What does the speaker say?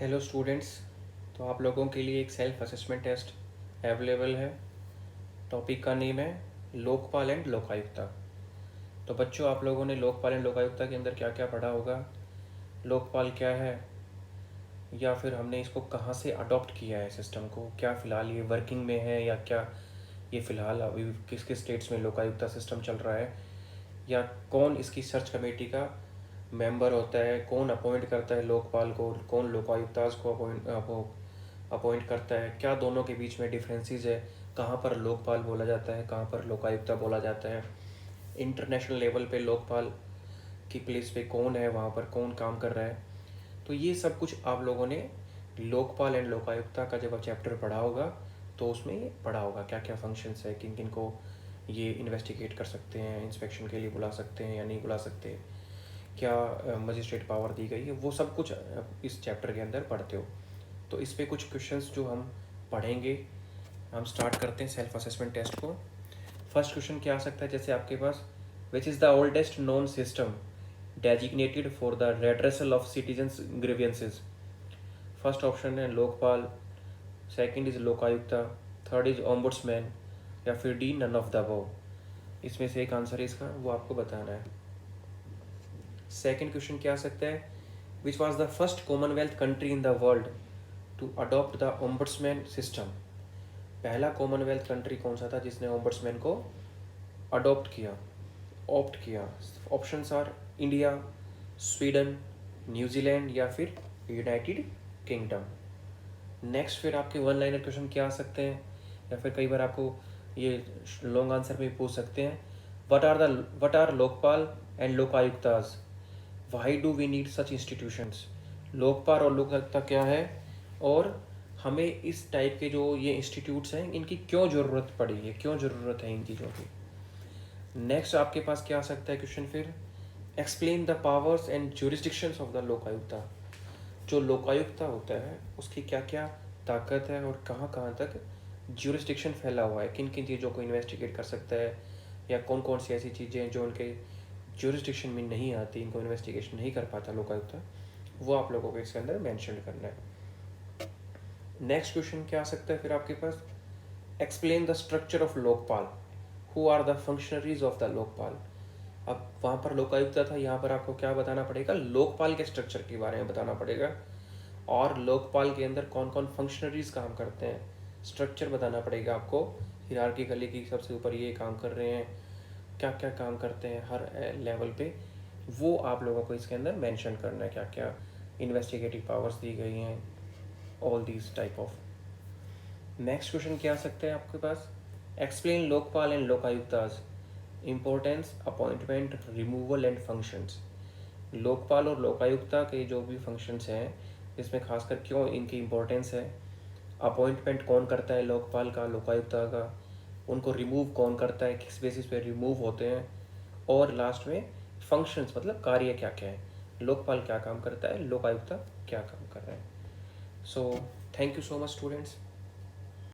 Hello students. तो आप लोगों के लिए एक सेल्फ असेसमेंट टेस्ट अवेलेबल है। टॉपिक का नेम है लोकपाल एंड लोकायुक्ता। तो बच्चों, आप लोगों ने लोकपाल एंड लोकायुक्ता के अंदर क्या क्या पढ़ा होगा, लोकपाल क्या है, या फिर हमने इसको कहाँ से अडॉप्ट किया है सिस्टम को, क्या फ़िलहाल ये वर्किंग में है या क्या ये फ़िलहाल अभी किस किस स्टेट्स में लोकायुक्ता सिस्टम चल रहा है, या कौन इसकी सर्च कमेटी का मेंबर होता है, कौन अपॉइंट करता है लोकपाल को, कौन लोकायुक्ताज को अपॉइंट करता है, क्या दोनों के बीच में डिफरेंसेस है, कहाँ पर लोकपाल बोला जाता है, कहाँ पर लोकायुक्ता बोला जाता है, इंटरनेशनल लेवल पे लोकपाल की प्लेस पे कौन है, वहाँ पर कौन काम कर रहा है। तो ये सब कुछ आप लोगों ने लोकपाल एंड लोकायुक्ता का जब चैप्टर पढ़ा होगा तो उसमें ये पढ़ा होगा क्या क्या फंक्शंस है, किन किन को ये इन्वेस्टिगेट कर सकते हैं, इंस्पेक्शन के लिए बुला सकते हैं या नहीं बुला सकते, क्या मजिस्ट्रेट पावर दी गई है, वो सब कुछ इस चैप्टर के अंदर पढ़ते हो। तो इस पे कुछ क्वेश्चंस जो हम पढ़ेंगे, हम स्टार्ट करते हैं सेल्फ असेसमेंट टेस्ट को। फर्स्ट क्वेश्चन क्या आ सकता है, जैसे आपके पास which is the oldest known system designated for the redressal of citizens grievances. First option है Lokpal, second is Lokayukta, third is ombudsman, या फिर the none of the above. इसमें से एक आंसर है इसका, वो आपको बताना है। सेकंड क्वेश्चन क्या आ सकता है, which was the first commonwealth country in the world to adopt the ombudsman system. पहला कॉमनवेल्थ कंट्री कौन सा था जिसने ओम्बुड्समैन को अडॉप्ट किया, ऑप्ट किया। Options R India, Sweden, New Zealand या फिर यूनाइटेड किंगडम। नेक्स्ट फिर आपके वन लाइनर क्वेश्चन क्या आ सकते हैं, या फिर कई बार आपको ये लॉन्ग आंसर में पूछ सकते हैं, what are Lokpal and Lokayuktas, why do we need such institutions. Lokpal और लोकायुक्ता क्या है और हमें इस टाइप के जो ये इंस्टीट्यूट्स हैं इनकी क्यों ज़रूरत पड़ी है, क्यों ज़रूरत है इन चीज़ों की। नेक्स्ट आपके पास क्या आ सकता है क्वेश्चन फिर, explain the powers and jurisdictions of the Lokayukta. जो लोकायुक्ता होता है उसकी क्या क्या ताकत है और कहाँ कहाँ तक ज्यूरिसडिक्शन फैला हुआ है, किन किन चीज़ों को इन्वेस्टिगेट कर सकता है, या कौन कौन सी ऐसी चीज़ें हैं जो उनके ज्यूरिसडिक्शन में नहीं आती, इनको इन्वेस्टिगेशन नहीं कर पाता लोकायुक्ता, वो आप लोगों को इसके अंदर मेंशन करना है। नेक्स्ट क्वेश्चन क्या आ सकता है फिर आपके पास, explain the structure of Lokpal, who are the functionaries of the Lokpal. अब वहाँ पर लोकायुक्ता था, यहाँ पर आपको क्या बताना पड़ेगा, लोकपाल के स्ट्रक्चर के बारे में बताना पड़ेगा, और लोकपाल के अंदर कौन कौन फंक्शनरीज काम करते हैं, स्ट्रक्चर बताना पड़ेगा आपको, हिरार्किकली की सबसे ऊपर ये काम कर रहे हैं, क्या क्या काम करते हैं हर लेवल पे, वो आप लोगों को इसके अंदर मेंशन करना है, क्या क्या इन्वेस्टिगेटिव पावर्स दी गई हैं, all these type of. Next question क्या आ सकता है आपके पास, explain Lokpal and Lokayuktas importance, appointment, removal and functions. Lokpal और लोकायुक्ता के जो भी फंक्शंस हैं इसमें खासकर क्यों इनकी इम्पोर्टेंस है, अपॉइंटमेंट कौन करता है लोकपाल का, लोकायुक्ता का, उनको रिमूव कौन करता है, किस बेसिस पे रिमूव होते हैं, और लास्ट में फंक्शंस मतलब कार्य क्या क्या है, लोकपाल क्या काम करता है, लोकायुक्ता क्या काम कर रहा है। So thank you so much students.